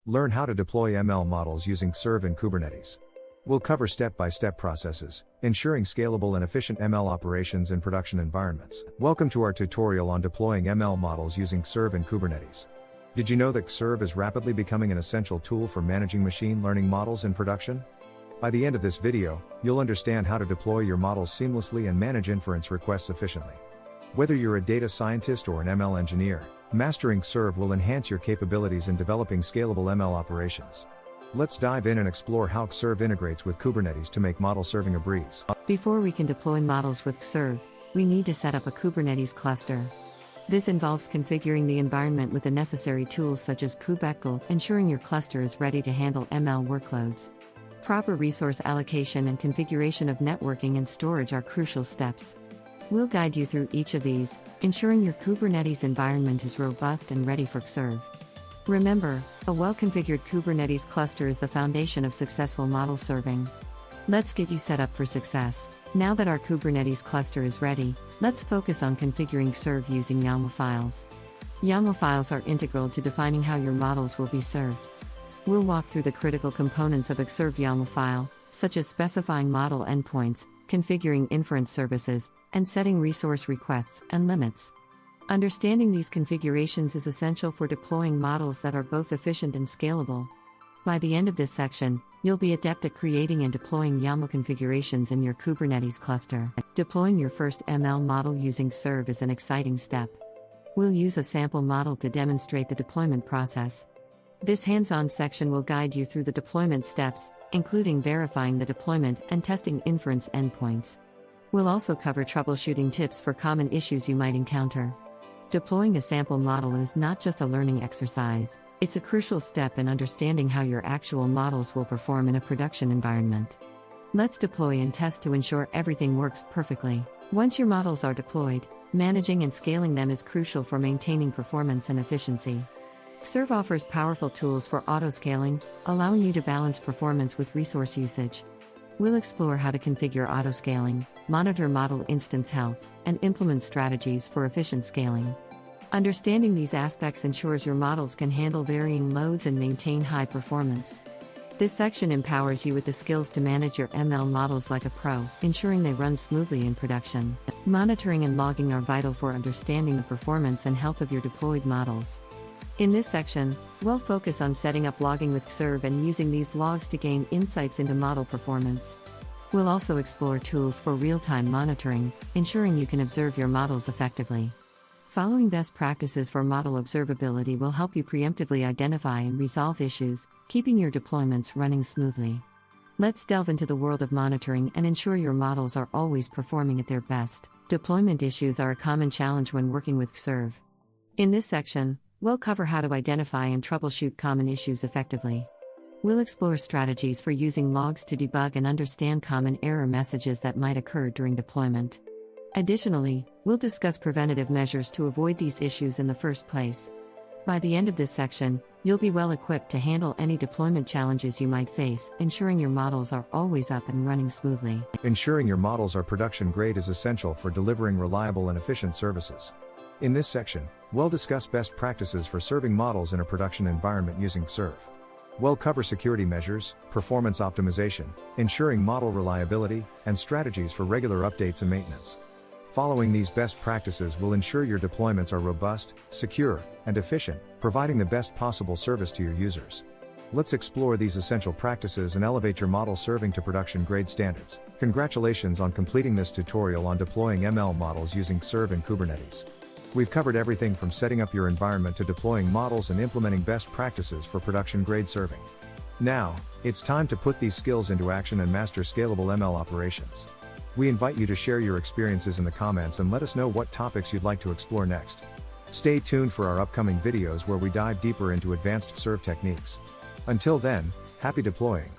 Learn how to deploy ML models using KServe and Kubernetes. We'll cover step-by-step processes, ensuring scalable and efficient ML operations in production environments. Welcome to our tutorial on deploying ML models using KServe and Kubernetes. Did you know that KServe is rapidly becoming an essential tool for managing machine learning models in production? By the end of this video, you'll understand how to deploy your models seamlessly and manage inference requests efficiently. Whether you're a data scientist or an ML engineer, mastering KServe will enhance your capabilities in developing scalable ML operations. Let's dive in and explore how KServe integrates with Kubernetes to make model serving a breeze. Before we can deploy models with KServe, we need to set up a Kubernetes cluster. This involves configuring the environment with the necessary tools such as kubectl, ensuring your cluster is ready to handle ML workloads. Proper resource allocation and configuration of networking and storage are crucial steps. We'll guide you through each of these, ensuring your Kubernetes environment is robust and ready for KServe. Remember, a well-configured Kubernetes cluster is the foundation of successful model serving. Let's get you set up for success. Now that our Kubernetes cluster is ready, let's focus on configuring KServe using YAML files. YAML files are integral to defining how your models will be served. We'll walk through the critical components of a KServe YAML file, such as specifying model endpoints, configuring inference services, and setting resource requests and limits. Understanding these configurations is essential for deploying models that are both efficient and scalable. By the end of this section, you'll be adept at creating and deploying YAML configurations in your Kubernetes cluster. Deploying your first ML model using KServe is an exciting step. We'll use a sample model to demonstrate the deployment process. This hands-on section will guide you through the deployment steps, including verifying the deployment and testing inference endpoints. We'll also cover troubleshooting tips for common issues you might encounter. Deploying a sample model is not just a learning exercise, it's a crucial step in understanding how your actual models will perform in a production environment. Let's deploy and test to ensure everything works perfectly. Once your models are deployed, managing and scaling them is crucial for maintaining performance and efficiency. KServe offers powerful tools for auto-scaling, allowing you to balance performance with resource usage. We'll explore how to configure auto-scaling, monitor model instance health, and implement strategies for efficient scaling. Understanding these aspects ensures your models can handle varying loads and maintain high performance. This section empowers you with the skills to manage your ML models like a pro, ensuring they run smoothly in production. Monitoring and logging are vital for understanding the performance and health of your deployed models. In this section, we'll focus on setting up logging with KServe and using these logs to gain insights into model performance. We'll also explore tools for real-time monitoring, ensuring you can observe your models effectively. Following best practices for model observability will help you preemptively identify and resolve issues, keeping your deployments running smoothly. Let's delve into the world of monitoring and ensure your models are always performing at their best. Deployment issues are a common challenge when working with KServe. In this section, we'll cover how to identify and troubleshoot common issues effectively. We'll explore strategies for using logs to debug and understand common error messages that might occur during deployment. Additionally, we'll discuss preventative measures to avoid these issues in the first place. By the end of this section, you'll be well equipped to handle any deployment challenges you might face, ensuring your models are always up and running smoothly. Ensuring your models are production grade is essential for delivering reliable and efficient services. In this section, we'll discuss best practices for serving models in a production environment using KServe. We'll cover security measures, performance optimization, ensuring model reliability, and strategies for regular updates and maintenance. Following these best practices will ensure your deployments are robust, secure, and efficient, providing the best possible service to your users. Let's explore these essential practices and elevate your model serving to production-grade standards. Congratulations on completing this tutorial on deploying ML models using KServe and Kubernetes. We've covered everything from setting up your environment to deploying models and implementing best practices for production-grade serving. Now, it's time to put these skills into action and master scalable ML operations. We invite you to share your experiences in the comments and let us know what topics you'd like to explore next. Stay tuned for our upcoming videos where we dive deeper into advanced KServe techniques. Until then, happy deploying.